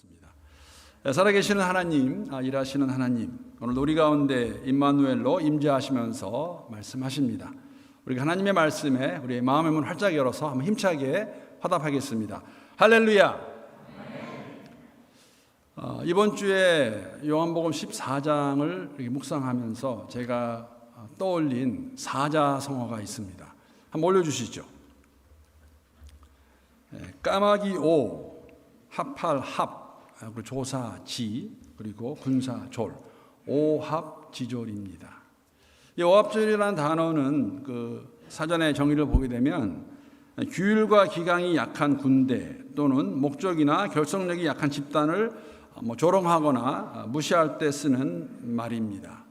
기도하겠습니다. 살아계시는 하나님, 일하시는 하나님, 오늘 우리 가운데 임마누엘로 임재하시면서 말씀하십니다. 우리가 하나님의 말씀에 우리의 마음의 문 활짝 열어서 한번 힘차게 화답하겠습니다. 할렐루야. 이번 주에 요한복음 14장을 이렇게 묵상하면서 제가 떠올린 사자성어가 있습니다. 한번 올려주시죠. 까마귀 오, 합할 합, 그리고 조사 지, 그리고 군사 졸, 오합지졸입니다. 이 오합지졸이라는 단어는 그 사전의 정의를 보게 되면 규율과 기강이 약한 군대 또는 목적이나 결속력이 약한 집단을 조롱하거나 무시할 때 쓰는 말입니다.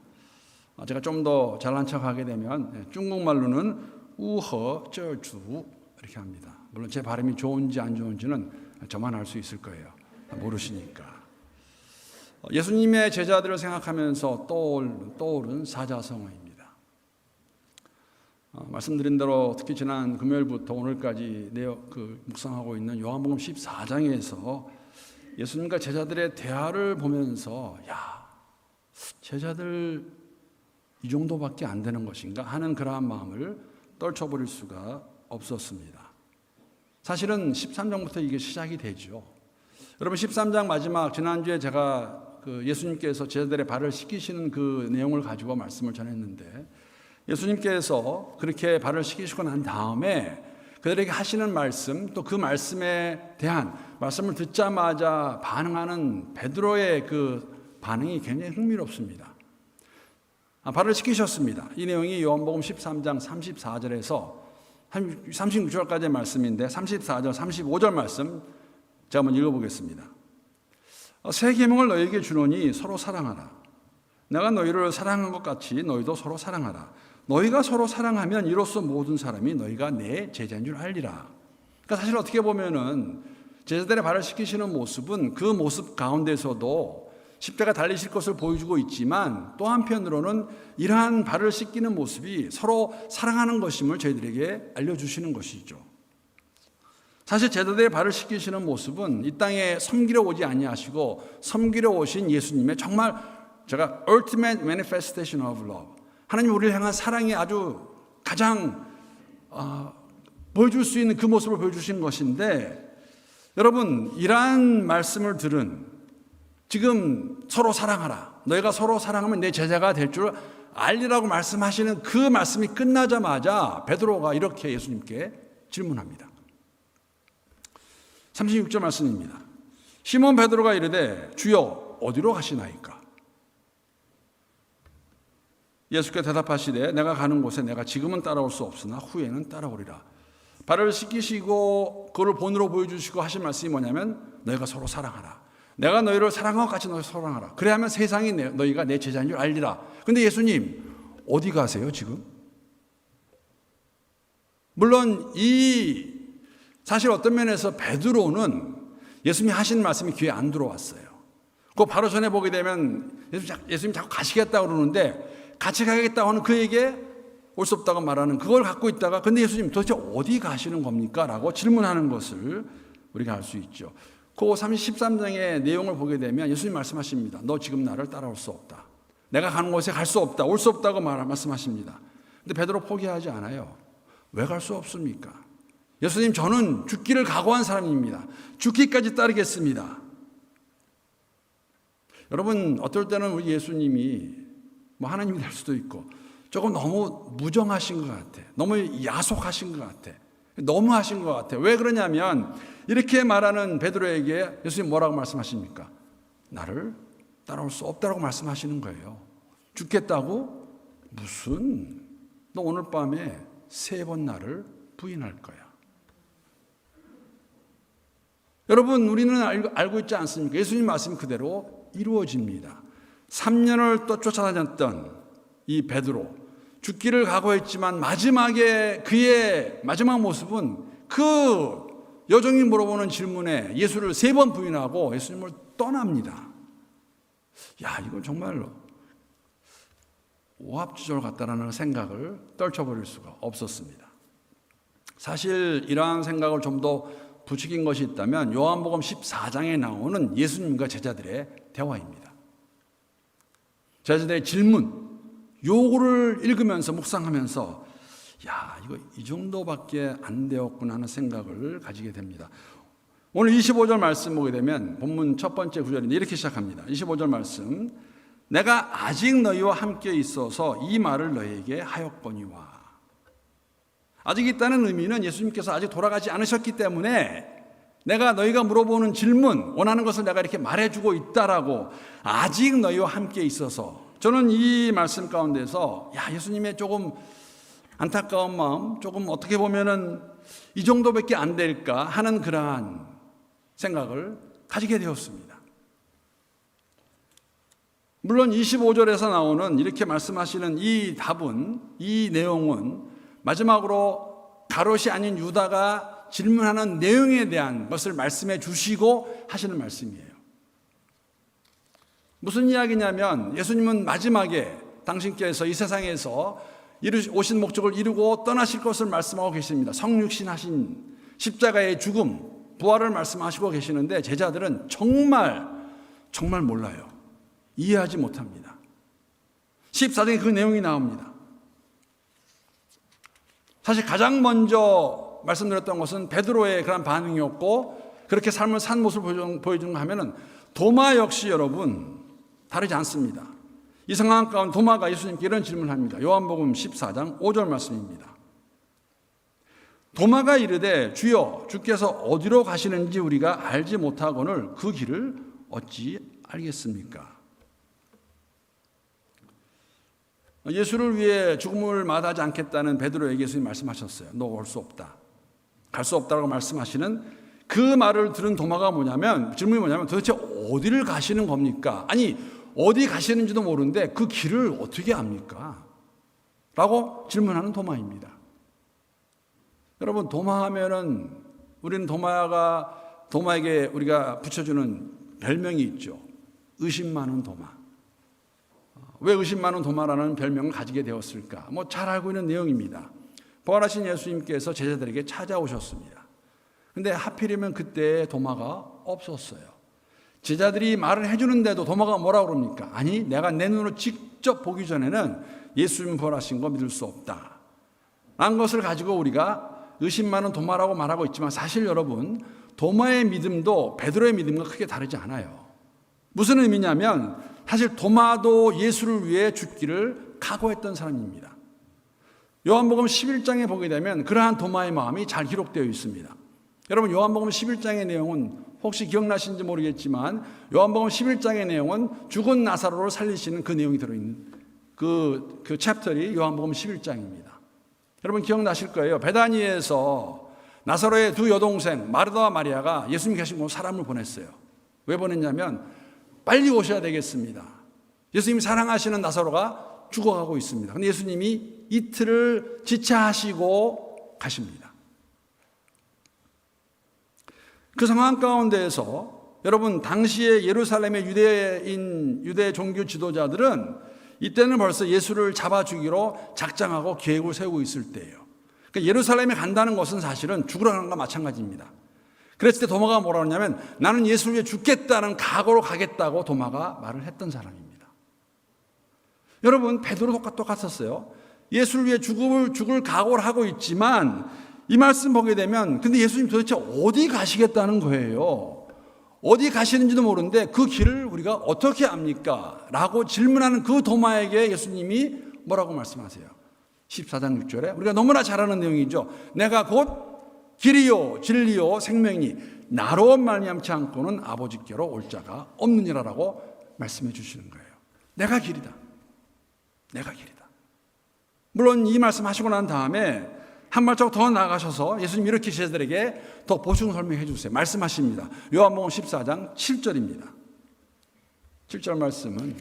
제가 좀 더 잘난 척하게 되면 중국말로는 우허쩌주 이렇게 합니다. 물론 제 발음이 좋은지 안 좋은지는 저만 알 수 있을 거예요. 모르시니까. 예수님의 제자들을 생각하면서 떠오른 사자성어입니다. 말씀드린 대로 특히 지난 금요일부터 오늘까지 묵상하고 있는 요한복음 14장에서 예수님과 제자들의 대화를 보면서 제자들 이 정도밖에 안 되는 것인가 하는 그러한 마음을 떨쳐버릴 수가 없었습니다. 사실은 13장부터 이게 시작이 되죠. 여러분 13장 마지막 지난주에 제가 예수님께서 제자들의 발을 씻기시는 그 내용을 가지고 말씀을 전했는데 예수님께서 그렇게 발을 씻기시고 난 다음에 그들에게 하시는 말씀 또 그 말씀에 대한 말씀을 듣자마자 반응하는 베드로의 그 반응이 굉장히 흥미롭습니다. 발을 씻기셨습니다. 이 내용이 요한복음 13장 34절에서 36절까지의 말씀인데 34절, 35절 말씀 제가 한번 읽어보겠습니다. 새 계명을 너희에게 주노니 서로 사랑하라. 내가 너희를 사랑한 것 같이 너희도 서로 사랑하라. 너희가 서로 사랑하면 이로써 모든 사람이 너희가 내 제자인 줄 알리라. 그러니까 사실 어떻게 보면은 제자들의 발을 씻기시는 모습은 그 모습 가운데서도 십자가 달리실 것을 보여주고 있지만 또 한편으로는 이러한 발을 씻기는 모습이 서로 사랑하는 것임을 저희들에게 알려주시는 것이죠. 사실 제자들의 발을 씻기시는 모습은 이 땅에 섬기러 오지 아니하시고 섬기러 오신 예수님의 정말 제가 ultimate manifestation of love, 하나님 우리를 향한 사랑이 아주 가장 보여줄 수 있는 그 모습을 보여주신 것인데 여러분 이러한 말씀을 들은 지금 서로 사랑하라. 너희가 서로 사랑하면 내 제자가 될 줄 알리라고 말씀하시는 그 말씀이 끝나자마자 베드로가 이렇게 예수님께 질문합니다. 36절 말씀입니다. 시몬 베드로가 이르되 주여 어디로 가시나이까? 예수께 대답하시되 내가 가는 곳에 내가 지금은 따라올 수 없으나 후에는 따라오리라. 발을 씻기시고 그를 본으로 보여주시고 하신 말씀이 뭐냐면 너희가 서로 사랑하라. 내가 너희를 사랑하고 같이 너희 사랑하라. 그래야만 세상이 너희가 내 제자인 줄 알리라. 근데 예수님 어디 가세요 지금? 물론 사실 어떤 면에서 베드로는 예수님이 하신 말씀이 귀에 안 들어왔어요. 그 바로 전에 보게 되면 예수님 자꾸 가시겠다고 그러는데 같이 가겠다고 하는 그에게 올 수 없다고 말하는 그걸 갖고 있다가 근데 예수님 도대체 어디 가시는 겁니까? 라고 질문하는 것을 우리가 알 수 있죠. 그 13장의 내용을 보게 되면 예수님 말씀하십니다. 너 지금 나를 따라올 수 없다. 내가 가는 곳에 갈 수 없다. 올 수 없다고 말씀하십니다. 근데 베드로 포기하지 않아요. 왜 갈 수 없습니까? 예수님 저는 죽기를 각오한 사람입니다. 죽기까지 따르겠습니다. 여러분 어떨 때는 우리 예수님이 하나님이 될 수도 있고 조금 너무 무정하신 것 같아. 너무 야속하신 것 같아. 너무 하신 것 같아. 왜 그러냐면 이렇게 말하는 베드로에게 예수님 뭐라고 말씀하십니까? 나를 따라올 수 없다고 말씀하시는 거예요. 죽겠다고? 무슨? 너 오늘 밤에 3번 나를 부인할 거야. 여러분 우리는 알고 있지 않습니까? 예수님 말씀 그대로 이루어집니다. 3년을 또 쫓아다녔던 이 베드로 죽기를 각오했지만 마지막에 그의 마지막 모습은 그 여종이 물어보는 질문에 예수를 3번 부인하고 예수님을 떠납니다. 이건 정말로 오합지졸 같다라는 생각을 떨쳐버릴 수가 없었습니다. 사실 이러한 생각을 좀 더 부추긴 것이 있다면 요한복음 14장에 나오는 예수님과 제자들의 대화입니다. 제자들의 질문, 요구를 읽으면서 묵상하면서 야, 이거 이 정도밖에 안 되었구나 하는 생각을 가지게 됩니다. 오늘 25절 말씀 보게 되면 본문 첫 번째 구절인데 이렇게 시작합니다. 25절 말씀, 내가 아직 너희와 함께 있어서 이 말을 너희에게 하였거니와. 아직 있다는 의미는 예수님께서 아직 돌아가지 않으셨기 때문에 내가 너희가 물어보는 질문, 원하는 것을 내가 이렇게 말해주고 있다라고, 아직 너희와 함께 있어서. 저는 이 말씀 가운데서 예수님의 조금 안타까운 마음, 조금 어떻게 보면은 이 정도밖에 안 될까 하는 그러한 생각을 가지게 되었습니다. 물론 25절에서 나오는 이렇게 말씀하시는 이 답은, 이 내용은 마지막으로 가롯이 아닌 유다가 질문하는 내용에 대한 것을 말씀해 주시고 하시는 말씀이에요. 무슨 이야기냐면 예수님은 마지막에 당신께서 이 세상에서 오신 목적을 이루고 떠나실 것을 말씀하고 계십니다. 성육신 하신 십자가의 죽음, 부활을 말씀하시고 계시는데 제자들은 정말 몰라요. 이해하지 못합니다. 14장에 그 내용이 나옵니다. 사실 가장 먼저 말씀드렸던 것은 베드로의 그런 반응이었고, 그렇게 삶을 산 모습을 보여주는가 하면은 도마 역시 여러분 다르지 않습니다. 이 상황 가운데 도마가 예수님께 이런 질문을 합니다. 요한복음 14장 5절 말씀입니다. 도마가 이르되 주여, 주께서 어디로 가시는지 우리가 알지 못하거늘 그 길을 어찌 알겠습니까? 예수를 위해 죽음을 마다하지 않겠다는 베드로에게 예수님이 말씀하셨어요. 너 올 수 없다, 갈 수 없다고 말씀하시는 그 말을 들은 도마가 질문이 뭐냐면 도대체 어디를 가시는 겁니까? 아니, 어디 가시는지도 모르는데 그 길을 어떻게 압니까? 라고 질문하는 도마입니다. 여러분, 도마하면은 우리는 도마에게 우리가 붙여주는 별명이 있죠. 의심 많은 도마. 왜 의심 많은 도마라는 별명을 가지게 되었을까? 잘 알고 있는 내용입니다. 부활하신 예수님께서 제자들에게 찾아오셨습니다. 근데 하필이면 그때 도마가 없었어요. 제자들이 말을 해주는데도 도마가 뭐라고 그럽니까? 아니, 내가 내 눈으로 직접 보기 전에는 예수님 부활하신 거 믿을 수 없다 라는 것을 가지고 우리가 의심 많은 도마라고 말하고 있지만, 사실 여러분, 도마의 믿음도 베드로의 믿음과 크게 다르지 않아요. 무슨 의미냐면 사실 도마도 예수를 위해 죽기를 각오했던 사람입니다. 요한복음 11장에 보게 되면 그러한 도마의 마음이 잘 기록되어 있습니다. 여러분, 요한복음 11장의 내용은 혹시 기억나시는지 모르겠지만 요한복음 11장의 내용은 죽은 나사로를 살리시는 그 내용이 들어있는 그 챕터이 요한복음 11장입니다. 여러분 기억나실 거예요. 베다니에서 나사로의 두 여동생 마르다와 마리아가 예수님 계신 곳 사람을 보냈어요. 왜 보냈냐면 빨리 오셔야 되겠습니다. 예수님이 사랑하시는 나사로가 죽어가고 있습니다. 그런데 예수님이 이틀을 지체하시고 가십니다. 그 상황 가운데에서 여러분, 당시에 예루살렘의 유대 종교 지도자들은 이때는 벌써 예수를 잡아 죽이로 작정하고 계획을 세우고 있을 때예요. 그러니까 예루살렘에 간다는 것은 사실은 죽으러 가는 것과 마찬가지입니다. 그랬을 때 도마가 뭐라고 하냐면 나는 예수를 위해 죽겠다는 각오로 가겠다고 도마가 말을 했던 사람입니다. 여러분, 베드로 똑같았어요. 예수를 위해 죽을 각오를 하고 있지만 이 말씀 보게 되면 근데 예수님 도대체 어디 가시겠다는 거예요. 어디 가시는지도 모르는데 그 길을 우리가 어떻게 압니까? 라고 질문하는 그 도마에게 예수님이 뭐라고 말씀하세요? 14장 6절에 우리가 너무나 잘 아는 내용이죠. 내가 곧 길이요 진리요 생명이니 나로 말미암지 않고는 아버지께로 올 자가 없느니라라고 말씀해 주시는 거예요. 내가 길이다. 내가 길이다. 물론 이 말씀하시고 난 다음에 한 발짝 더 나가셔서 예수님 이렇게 제자들에게 더 보충 설명해 주세요. 말씀하십니다. 요한복음 14장 7절입니다. 7절 말씀은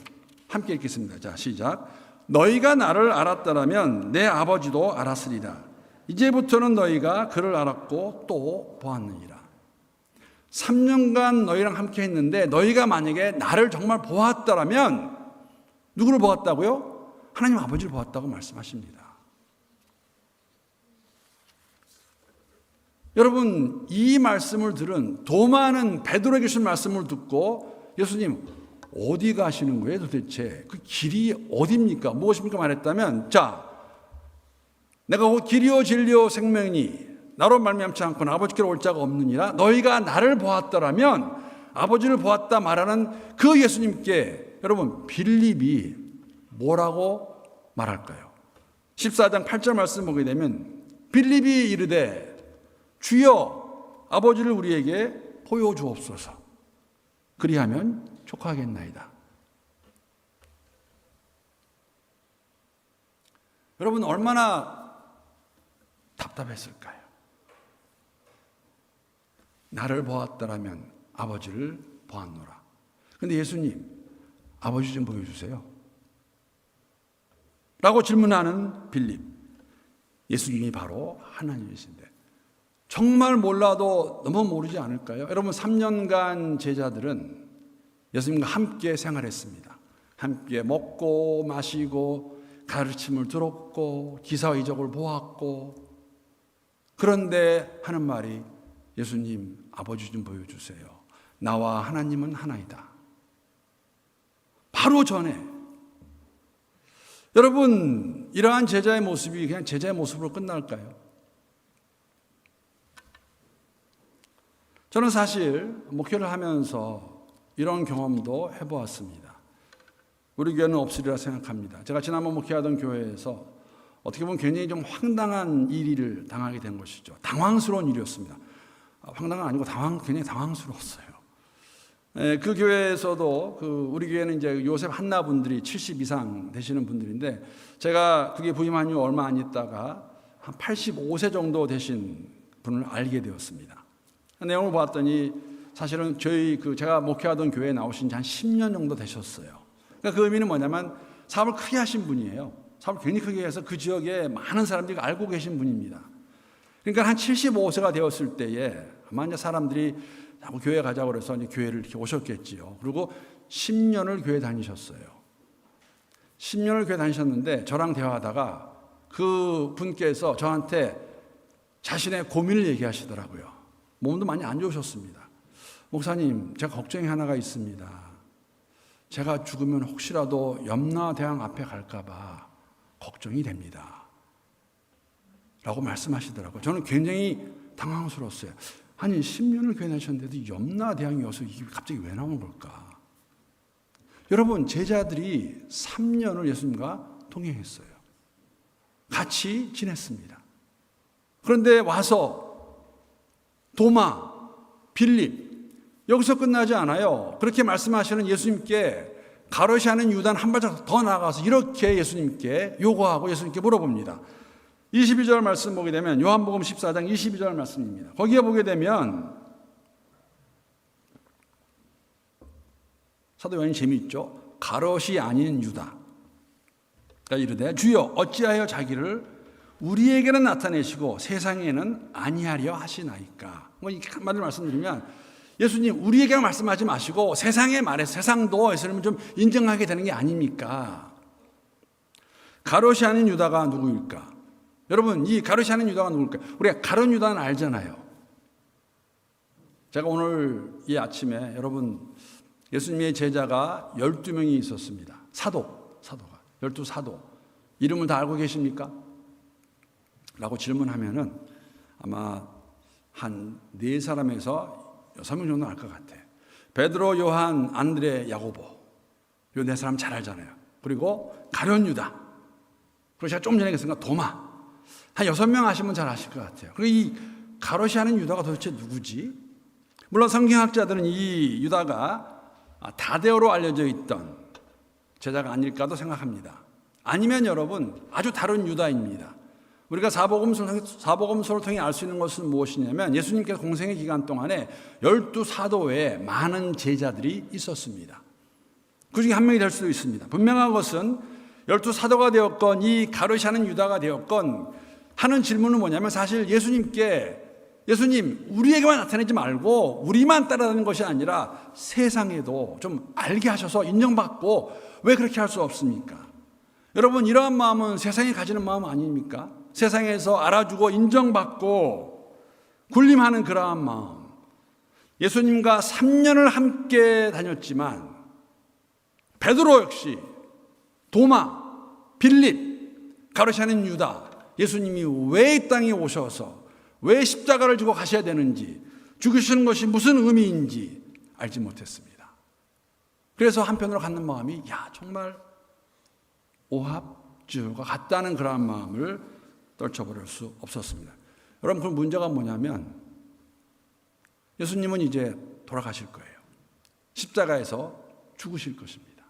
함께 읽겠습니다. 자, 시작. 너희가 나를 알았더라면 내 아버지도 알았으리라. 이제부터는 너희가 그를 알았고 또 보았느니라. 3년간 너희랑 함께 했는데 너희가 만약에 나를 정말 보았더라면 누구를 보았다고요? 하나님 아버지를 보았다고 말씀하십니다. 여러분, 이 말씀을 들은 도마는 베드로에게 주신 말씀을 듣고 예수님 어디 가시는 거예요 도대체? 그 길이 어디입니까? 무엇입니까? 말했다면, 자, 내가 곧 길이요 진리요 생명이니 나로 말미암지 않고는 아버지께로 올 자가 없느니라. 너희가 나를 보았더라면 아버지를 보았다 말하는 그 예수님께 여러분 빌립이 뭐라고 말할까요? 14장 8절 말씀 보게 되면 빌립이 이르되 주여 아버지를 우리에게 보여주옵소서. 그리하면 족하겠나이다. 여러분 얼마나 답답했을까요? 나를 보았더라면 아버지를 보았노라. 그런데 예수님 아버지 좀 보여주세요 라고 질문하는 빌립. 예수님이 바로 하나님이신데 정말 몰라도 너무 모르지 않을까요? 여러분 3년간 제자들은 예수님과 함께 생활했습니다. 함께 먹고 마시고 가르침을 들었고 기사의적을 보았고, 그런데 하는 말이 예수님 아버지 좀 보여주세요. 나와 하나님은 하나이다. 바로 전에 여러분 이러한 제자의 모습이 그냥 제자의 모습으로 끝날까요? 저는 사실 목회를 하면서 이런 경험도 해보았습니다. 우리 교회는 없으리라 생각합니다. 제가 지난번 목회하던 교회에서 어떻게 보면 굉장히 좀 황당한 일을 당하게 된 것이죠. 당황스러운 일이었습니다. 황당한 아니고 굉장히 당황스러웠어요. 그 교회에서도 우리 교회는 이제 요셉 한나 분들이 70 이상 되시는 분들인데 제가 그게 부임한 후 얼마 안 있다가 한 85세 정도 되신 분을 알게 되었습니다. 내용을 보았더니 사실은 제가 목회하던 교회에 나오신 지 한 10년 정도 되셨어요. 그러니까 그 의미는 뭐냐면 사업을 크게 하신 분이에요. 사업을 굉장히 크게 해서 그 지역에 많은 사람들이 알고 계신 분입니다. 그러니까 한 75세가 되었을 때에 아마 이제 사람들이 자꾸 교회 가자고 그래서 이제 교회를 이렇게 오셨겠지요. 그리고 10년을 교회 다니셨어요. 10년을 교회 다니셨는데 저랑 대화하다가 그 분께서 저한테 자신의 고민을 얘기하시더라고요. 몸도 많이 안 좋으셨습니다. 목사님, 제가 걱정이 하나가 있습니다. 제가 죽으면 혹시라도 염라대왕 앞에 갈까 봐 걱정이 됩니다. 라고 말씀하시더라고요. 저는 굉장히 당황스러웠어요. 아니 10년을 교회 다니셨는데도 염라대왕이어서 이게 갑자기 왜 나온 걸까? 여러분 제자들이 3년을 예수님과 동행했어요. 같이 지냈습니다. 그런데 와서 도마, 빌립 여기서 끝나지 않아요. 그렇게 말씀하시는 예수님께 가롯이하는 유다는 한 발짝 더 나아가서 이렇게 예수님께 요구하고 예수님께 물어봅니다. 22절 말씀 보게 되면 요한복음 14장 22절 말씀입니다. 거기에 보게 되면 사도 요한이 재미있죠. 가롯이 아닌 유다가 이르되 주여 어찌하여 자기를 우리에게는 나타내시고 세상에는 아니하려 하시나이까. 이 한마디로 말씀드리면 예수님 우리에게 말씀하지 마시고 세상에 말해서 세상도 예수님을 좀 인정하게 되는 게 아닙니까? 가롯이 아닌 유다가 누구일까? 여러분 이 가롯이 아닌 유다가 누구일까? 우리가 가룟 유다는 알잖아요. 제가 오늘 이 아침에 여러분 예수님의 제자가 12명이 있었습니다. 사도가 12사도 이름을 다 알고 계십니까? 라고 질문하면은 아마 한 4사람에서 6명 정도 알 것 같아요. 베드로, 요한, 안드레, 야고보 요 4사람 잘 알잖아요. 그리고 가룟 유다, 그리고 제가 좀 전에 얘기했으니까 도마, 한 6명 아시면 잘 아실 것 같아요. 그리고 이 가롯이 하는 유다가 도대체 누구지? 물론 성경학자들은 이 유다가 다데오로 알려져 있던 제자가 아닐까도 생각합니다. 아니면 여러분 아주 다른 유다입니다. 우리가 사복음서를 통해 알 수 있는 것은 무엇이냐면 예수님께서 공생의 기간 동안에 12사도 외에 많은 제자들이 있었습니다. 그 중에 한 명이 될 수도 있습니다. 분명한 것은 12사도가 되었건 이 가롯이 하는 유다가 되었건 하는 질문은 뭐냐면 사실 예수님 우리에게만 나타내지 말고 우리만 따라다니는 것이 아니라 세상에도 좀 알게 하셔서 인정받고 왜 그렇게 할 수 없습니까? 여러분 이러한 마음은 세상이 가지는 마음 아닙니까? 세상에서 알아주고 인정받고 군림하는 그러한 마음. 예수님과 3년을 함께 다녔지만 베드로 역시 도마, 빌립, 가룟시아는 유다, 예수님이 왜 이 땅에 오셔서 왜 십자가를 지고 가셔야 되는지, 죽으시는 것이 무슨 의미인지 알지 못했습니다. 그래서 한편으로 갖는 마음이 정말 오합지졸과 같다는 그러한 마음을 떨쳐버릴 수 없었습니다. 여러분, 그 문제가 뭐냐면 예수님은 이제 돌아가실 거예요. 십자가에서 죽으실 것입니다.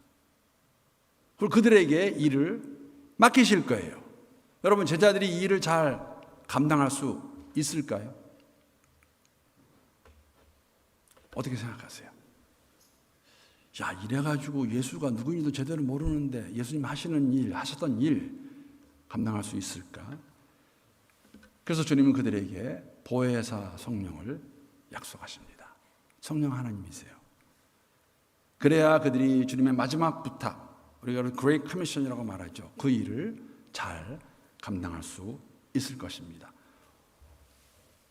그리고 그들에게 일을 맡기실 거예요. 여러분, 제자들이 이 일을 잘 감당할 수 있을까요? 어떻게 생각하세요? 이래가지고 예수가 누구인지도 제대로 모르는데 예수님 하셨던 일 감당할 수 있을까? 그래서 주님은 그들에게 보혜사 성령을 약속하십니다. 성령 하나님이세요. 그래야 그들이 주님의 마지막 부탁, 우리가 그레이트 커미션이라고 말하죠. 그 일을 잘 감당할 수 있을 것입니다.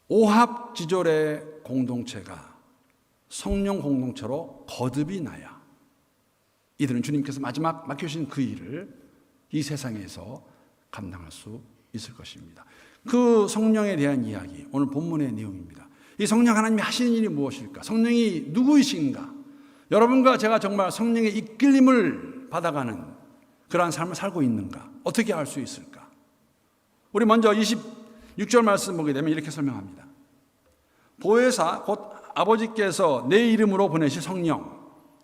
오합지졸의 공동체가 성령 공동체로 거듭이 나야 이들은 주님께서 마지막 맡겨주신 그 일을 이 세상에서 감당할 수 있을 것입니다. 그 성령에 대한 이야기, 오늘 본문의 내용입니다. 이 성령 하나님이 하시는 일이 무엇일까? 성령이 누구이신가? 여러분과 제가 정말 성령의 이끌림을 받아가는 그러한 삶을 살고 있는가? 어떻게 알 수 있을까? 우리 먼저 26절 말씀 보게 되면 이렇게 설명합니다. 보혜사 곧 아버지께서 내 이름으로 보내실 성령,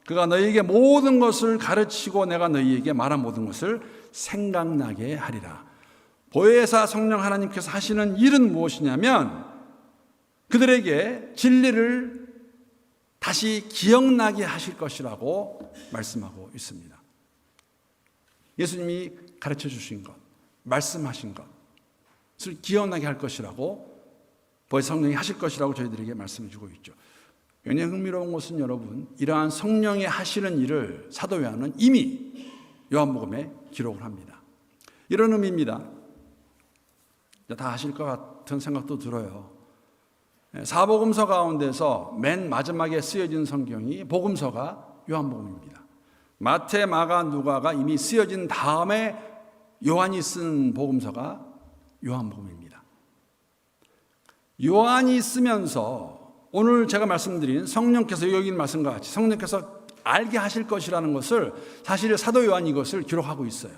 그가 너희에게 모든 것을 가르치고 내가 너희에게 말한 모든 것을 생각나게 하리라. 보혜사 성령 하나님께서 하시는 일은 무엇이냐면 그들에게 진리를 다시 기억나게 하실 것이라고 말씀하고 있습니다. 예수님이 가르쳐 주신 것, 말씀하신 것을 기억나게 할 것이라고 보혜사 성령이 하실 것이라고 저희들에게 말씀해 주고 있죠. 굉장히 흥미로운 것은 여러분, 이러한 성령이 하시는 일을 사도 요한은 이미 요한복음에 기록을 합니다. 이런 의미입니다. 다 아실 것 같은 생각도 들어요. 사복음서 가운데서 맨 마지막에 쓰여진 성경이 복음서가 요한복음입니다. 마태, 마가, 누가가 이미 쓰여진 다음에 요한이 쓴 복음서가 요한복음입니다. 요한이 쓰면서 오늘 제가 말씀드린 성령께서 여기 있는 말씀과 같이 성령께서 알게 하실 것이라는 것을 사실 사도 요한이 이것을 기록하고 있어요.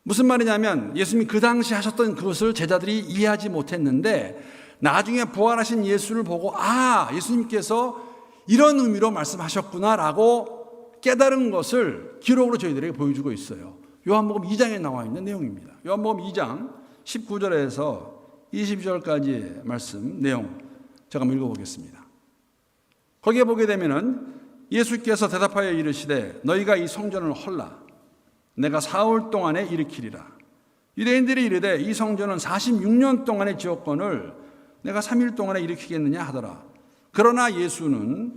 무슨 말이냐면 예수님이 그 당시 하셨던 그것을 제자들이 이해하지 못했는데 나중에 부활하신 예수를 보고 예수님께서 이런 의미로 말씀하셨구나라고 깨달은 것을 기록으로 저희들에게 보여주고 있어요. 요한복음 2장에 나와 있는 내용입니다. 요한복음 2장 19절에서 22절까지의 말씀 내용 제가 한번 읽어보겠습니다. 거기에 보게 되면은 예수께서 대답하여 이르시되 너희가 이 성전을 헐라 내가 사흘 동안에 일으키리라. 유대인들이 이르되 이 성전은 46년 동안의 지었건을 내가 3일 동안에 일으키겠느냐 하더라. 그러나 예수는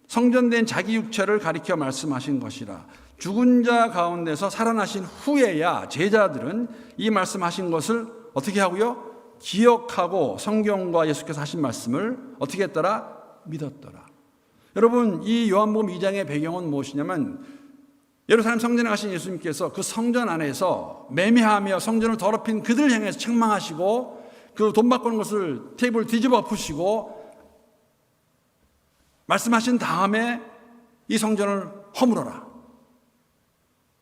성전된 자기 육체를 가리켜 말씀하신 것이라. 죽은 자 가운데서 살아나신 후에야 제자들은 이 말씀하신 것을 어떻게 하고요? 기억하고 성경과 예수께서 하신 말씀을 어떻게 했더라? 믿었더라. 여러분, 이 요한복음 2장의 배경은 무엇이냐면 예루살렘 성전에 가신 예수님께서 그 성전 안에서 매매하며 성전을 더럽힌 그들 향해서 책망하시고 그 돈 바꾸는 것을 테이블 뒤집어 엎으시고 말씀하신 다음에 이 성전을 허물어라.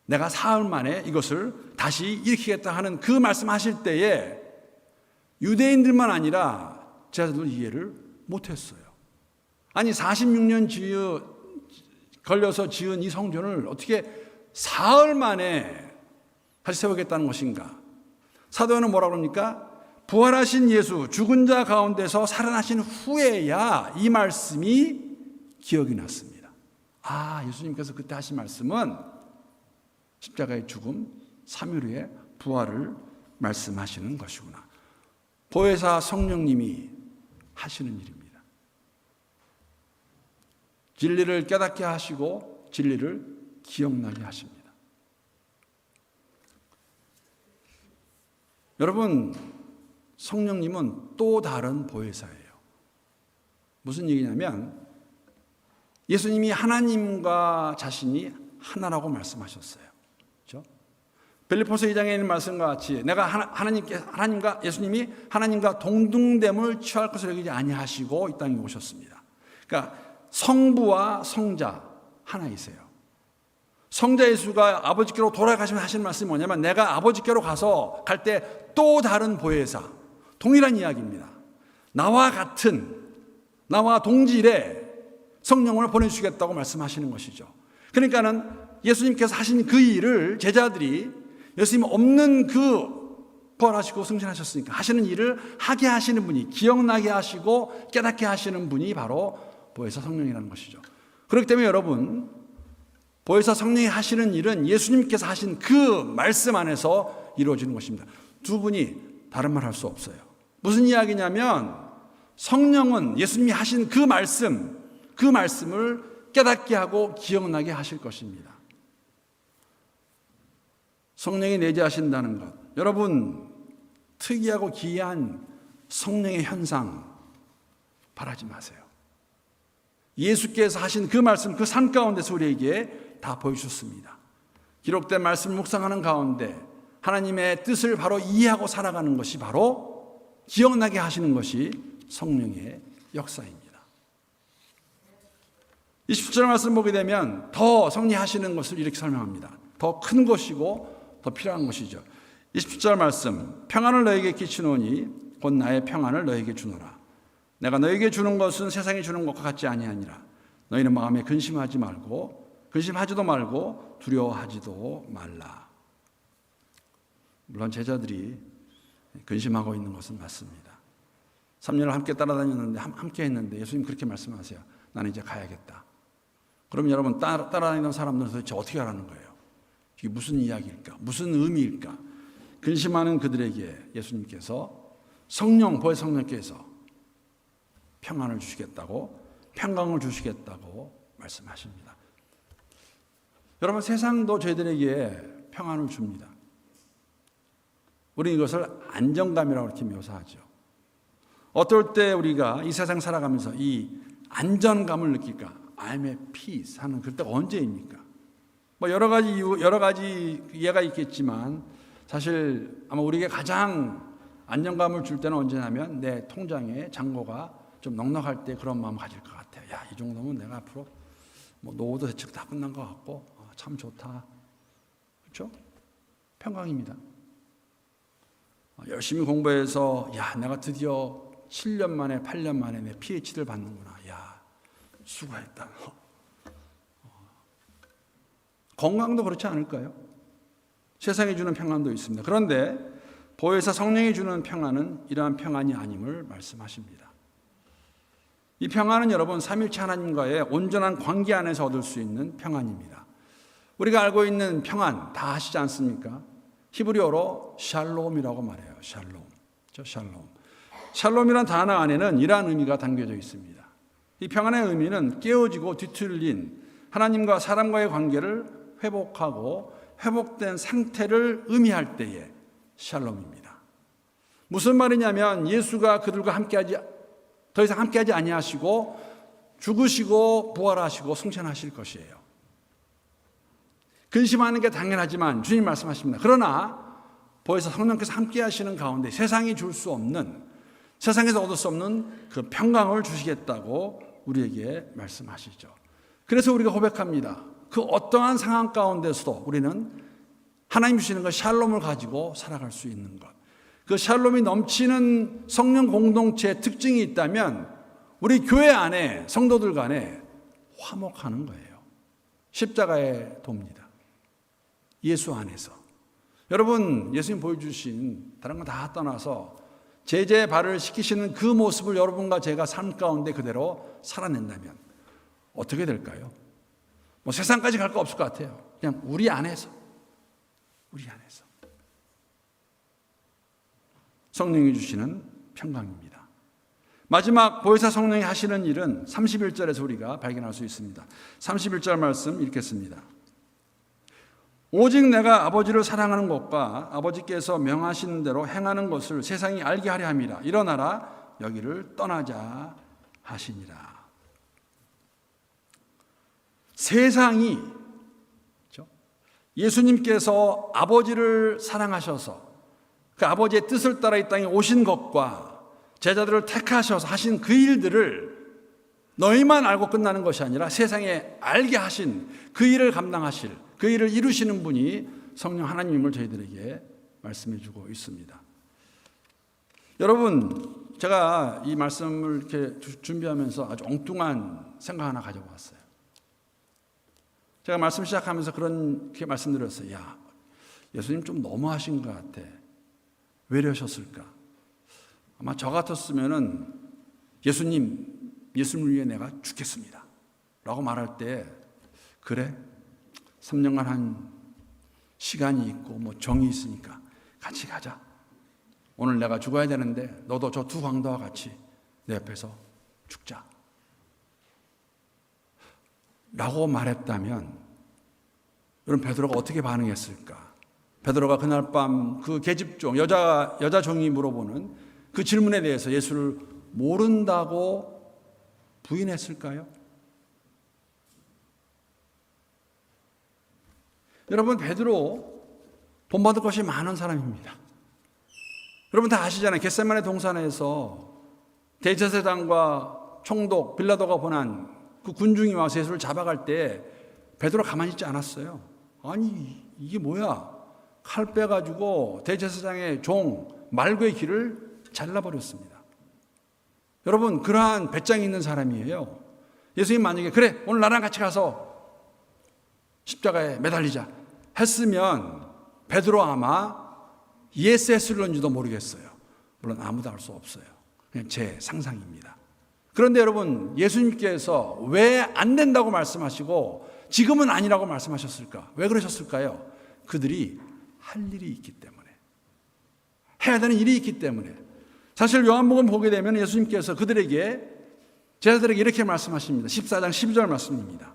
내가 사흘 만에 이것을 다시 일으키겠다 하는 그 말씀하실 때에 유대인들만 아니라 제자들도 이해를 못했어요. 아니 46년 걸려서 지은 이 성전을 어떻게 사흘 만에 다시 세우겠다는 것인가? 사도 요한은 뭐라고 합니까? 부활하신 예수, 죽은 자 가운데서 살아나신 후에야 이 말씀이 기억이 났습니다. 예수님께서 그때 하신 말씀은 십자가의 죽음, 3일 후에 부활을 말씀하시는 것이구나. 보혜사 성령님이 하시는 일입니다. 진리를 깨닫게 하시고 진리를 기억나게 하십니다. 여러분, 성령님은 또 다른 보혜사예요. 무슨 얘기냐면 예수님이 하나님과 자신이 하나라고 말씀하셨어요. 그렇죠? 빌립보서 2장에 있는 말씀과 같이 내가 하나님과 예수님이 하나님과 동등됨을 취할 것을 여기지 아니하시고 이 땅에 오셨습니다. 그러니까 성부와 성자 하나이세요. 성자 예수가 아버지께로 돌아가시면 하시는 말씀이 뭐냐면 내가 아버지께로 가서 갈 때 또 다른 보혜사, 동일한 이야기입니다. 나와 같은, 나와 동질의 성령을 보내주시겠다고 말씀하시는 것이죠. 그러니까는 예수님께서 하신 그 일을 제자들이 예수님 없는 그 부활하시고 승천하셨으니까 하시는 일을 하게 하시는 분이, 기억나게 하시고 깨닫게 하시는 분이 바로 보혜사 성령이라는 것이죠. 그렇기 때문에 여러분, 보혜사 성령이 하시는 일은 예수님께서 하신 그 말씀 안에서 이루어지는 것입니다. 두 분이 다른 말 할 수 없어요. 무슨 이야기냐면 성령은 예수님이 하신 그 말씀을 깨닫게 하고 기억나게 하실 것입니다. 성령이 내재하신다는 것, 여러분 특이하고 기이한 성령의 현상 바라지 마세요. 예수께서 하신 그 말씀, 그 산 가운데서 우리에게 다 보여주셨습니다. 기록된 말씀을 묵상하는 가운데 하나님의 뜻을 바로 이해하고 살아가는 것이 바로 기억나게 하시는 것이 성령의 역사입니다. 27절 말씀 보게 되면 더 성리하시는 것을 이렇게 설명합니다. 더 큰 것이고 더 필요한 것이죠. 27절 말씀, 평안을 너에게 끼치노니 곧 나의 평안을 너에게 주노라. 내가 너에게 주는 것은 세상이 주는 것과 같지 아니하니라. 너희는 마음에 근심하지도 말고 두려워하지도 말라. 물론 제자들이 근심하고 있는 것은 맞습니다. 3년을 함께 따라다녔는데 함께 했는데 예수님 그렇게 말씀하세요. 나는 이제 가야겠다. 그럼 여러분 따라다니는 사람들은 도대체 어떻게 하라는 거예요? 이게 무슨 이야기일까? 무슨 의미일까? 근심하는 그들에게 예수님께서 보혜사 성령께서 평안을 주시겠다고, 평강을 주시겠다고 말씀하십니다. 여러분, 세상도 저희들에게 평안을 줍니다. 우리는 이것을 안정감이라고 이렇게 묘사하죠. 어떨 때 우리가 이 세상 살아가면서 이 안전감을 느낄까? I'm at peace 하는 그때가 언제입니까? 뭐 여러 가지 이해가 있겠지만 사실 아마 우리에게 가장 안정감을 줄 때는 언제냐면 내 통장에 잔고가 좀 넉넉할 때 그런 마음 가질 것 같아요. 야, 이 정도면 내가 앞으로 뭐 노후도 대책 다 끝난 것 같고 참 좋다. 그렇죠? 평강입니다. 열심히 공부해서 야, 내가 드디어 7년 만에 8년 만에 내 PhD를 받는구나. 야, 수고했다. 건강도 그렇지 않을까요? 세상이 주는 평안도 있습니다. 그런데 보혜사 성령이 주는 평안은 이러한 평안이 아님을 말씀하십니다. 이 평안은 여러분 삼위일체 하나님과의 온전한 관계 안에서 얻을 수 있는 평안입니다. 우리가 알고 있는 평안 다 아시지 않습니까? 히브리어로 샬롬이라고 말해요. 샬롬이란 단어 안에는 이러한 의미가 담겨져 있습니다. 이 평안의 의미는 깨어지고 뒤틀린 하나님과 사람과의 관계를 회복하고 회복된 상태를 의미할 때의 샬롬입니다. 무슨 말이냐면 예수가 그들과 더 이상 함께하지 아니하시고 죽으시고 부활하시고 승천하실 것이에요. 근심하는 게 당연하지만 주님 말씀하십니다. 그러나 보혜사 성령께서 함께하시는 가운데 세상이 줄 수 없는, 세상에서 얻을 수 없는 그 평강을 주시겠다고 우리에게 말씀하시죠. 그래서 우리가 고백합니다. 그 어떠한 상황 가운데서도 우리는 하나님 주시는 그 샬롬을 가지고 살아갈 수 있는 것, 그 샬롬이 넘치는 성령 공동체의 특징이 있다면 우리 교회 안에 성도들 간에 화목하는 거예요. 십자가의 도입니다. 예수 안에서. 여러분, 예수님 보여주신 다른 거 다 떠나서 제자의 발을 씻기시는 그 모습을 여러분과 제가 삶 가운데 그대로 살아낸다면 어떻게 될까요? 뭐 세상까지 갈 거 없을 것 같아요. 그냥 우리 안에서 성령이 주시는 평강입니다. 마지막 보혜사 성령이 하시는 일은 31절에서 우리가 발견할 수 있습니다. 31절 말씀 읽겠습니다. 오직 내가 아버지를 사랑하는 것과 아버지께서 명하신 대로 행하는 것을 세상이 알게 하려 함이라. 일어나라 여기를 떠나자 하시니라. 세상이 예수님께서 아버지를 사랑하셔서 그 아버지의 뜻을 따라 이 땅에 오신 것과 제자들을 택하셔서 하신 그 일들을 너희만 알고 끝나는 것이 아니라 세상에 알게 하신 그 일을 감당하실, 그 일을 이루시는 분이 성령 하나님임을 저희들에게 말씀해 주고 있습니다. 여러분, 제가 이 말씀을 이렇게 준비하면서 아주 엉뚱한 생각 하나 가지고 왔어요. 제가 말씀 시작하면서 그렇게 말씀드렸어요. 야, 예수님 좀 너무하신 것 같아. 왜 이러셨을까? 아마 저 같았으면은 예수님을 위해 내가 죽겠습니다 라고 말할 때, 그래 3년간 한 시간이 있고 뭐 정이 있으니까 같이 가자. 오늘 내가 죽어야 되는데 너도 저 두 광도와 같이 내 옆에서 죽자 라고 말했다면 여러분, 베드로가 어떻게 반응했을까? 베드로가 그날 밤 그 계집종 여자 종이 물어보는 그 질문에 대해서 예수를 모른다고 부인했을까요? 여러분, 베드로 본받을 것이 많은 사람입니다. 여러분 다 아시잖아요. 겟세마네 동산에서 대제사장과 총독 빌라도가 보낸 그 군중이 와서 예수를 잡아갈 때 베드로 가만히 있지 않았어요. 아니 이게 뭐야? 칼 빼가지고 대제사장의 종 말고의 길을 잘라버렸습니다. 여러분, 그러한 배짱이 있는 사람이에요. 예수님 만약에 그래 오늘 나랑 같이 가서 십자가에 매달리자 했으면 베드로 아마 예스 했을런지도 모르겠어요. 물론 아무도 알 수 없어요. 그냥 제 상상입니다. 그런데 여러분, 예수님께서 왜 안 된다고 말씀하시고 지금은 아니라고 말씀하셨을까? 왜 그러셨을까요? 그들이 할 일이 있기 때문에, 해야 되는 일이 있기 때문에. 사실 요한복음 보게 되면 예수님께서 그들에게, 제자들에게 이렇게 말씀하십니다. 14장 12절 말씀입니다.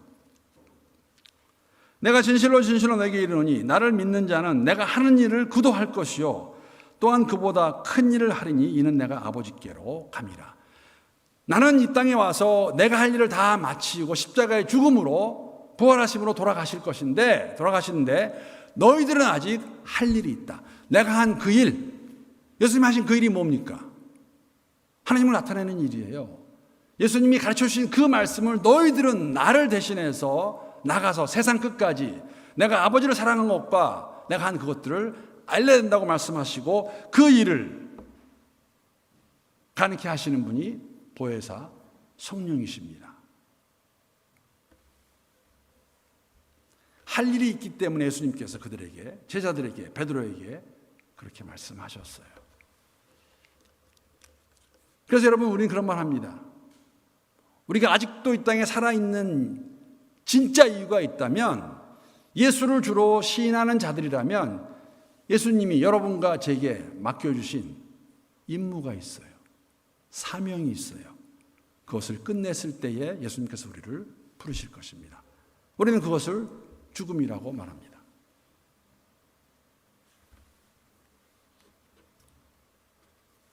내가 진실로 너에게 이르노니 나를 믿는 자는 내가 하는 일을 그도 할 것이요 또한 그보다 큰 일을 하리니 이는 내가 아버지께로 감이라. 나는 이 땅에 와서 내가 할 일을 다 마치고 십자가의 죽음으로 부활하심으로 돌아가시는데 너희들은 아직 할 일이 있다. 내가 한 그 일, 예수님이 하신 그 일이 뭡니까? 하나님을 나타내는 일이에요. 예수님이 가르쳐 주신 그 말씀을 너희들은 나를 대신해서 나가서 세상 끝까지 내가 아버지를 사랑한 것과 내가 한 그것들을 알려야 된다고 말씀하시고 그 일을 가능케 하시는 분이 보혜사 성령이십니다. 할 일이 있기 때문에 예수님께서 그들에게, 제자들에게, 베드로에게 그렇게 말씀하셨어요. 그래서 여러분, 우리는 그런 말 합니다. 우리가 아직도 이 땅에 살아있는 진짜 이유가 있다면, 예수를 주로 시인하는 자들이라면 예수님이 여러분과 제게 맡겨주신 임무가 있어요. 사명이 있어요. 그것을 끝냈을 때에 예수님께서 우리를 부르실 것입니다. 우리는 그것을 죽음이라고 말합니다.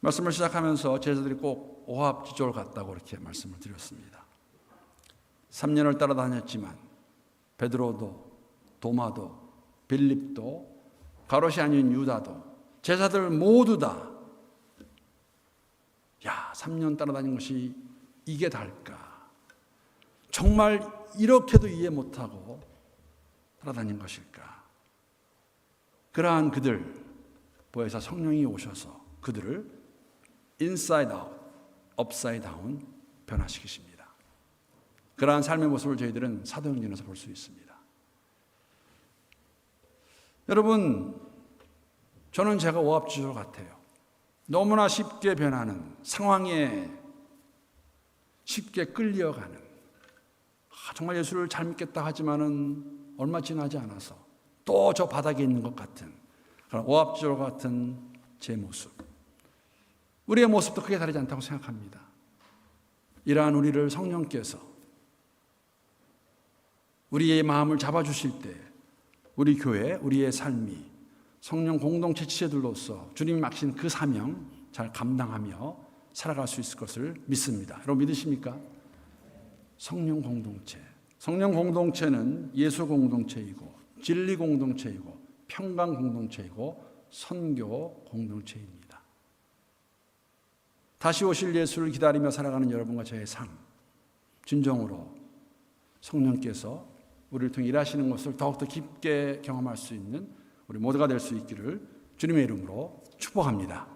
말씀을 시작하면서 제자들이 꼭 오합지졸 같다고 이렇게 말씀을 드렸습니다. 3년을 따라다녔지만 베드로도, 도마도, 빌립도, 가롯이 아닌 유다도, 제자들 모두 다 3년 따라다닌 것이 이게 다일까? 정말 이렇게도 이해 못하고 따라다닌 것일까? 그러한 그들, 보혜사 성령이 오셔서 그들을 inside out, upside down 변화시키십니다. 그러한 삶의 모습을 저희들은 사도행전에서 볼 수 있습니다. 여러분, 저는 제가 오합지졸 같아요. 너무나 쉽게 변하는, 상황에 쉽게 끌려가는, 정말 예수를 잘 믿겠다 하지만은 얼마 지나지 않아서 또 저 바닥에 있는 것 같은 그런 오합지졸 같은 제 모습. 우리의 모습도 크게 다르지 않다고 생각합니다. 이러한 우리를 성령께서 우리의 마음을 잡아주실 때 우리 교회, 우리의 삶이 성령 공동체 지체들로서 주님이 맡긴 그 사명 잘 감당하며 살아갈 수 있을 것을 믿습니다. 여러분 믿으십니까? 성령 공동체. 성령 공동체는 예수 공동체이고 진리 공동체이고 평강 공동체이고 선교 공동체입니다. 다시 오실 예수를 기다리며 살아가는 여러분과 저의 삶, 진정으로 성령께서 우리를 통해 일하시는 것을 더욱더 깊게 경험할 수 있는 우리 모두가 될 수 있기를 주님의 이름으로 축복합니다.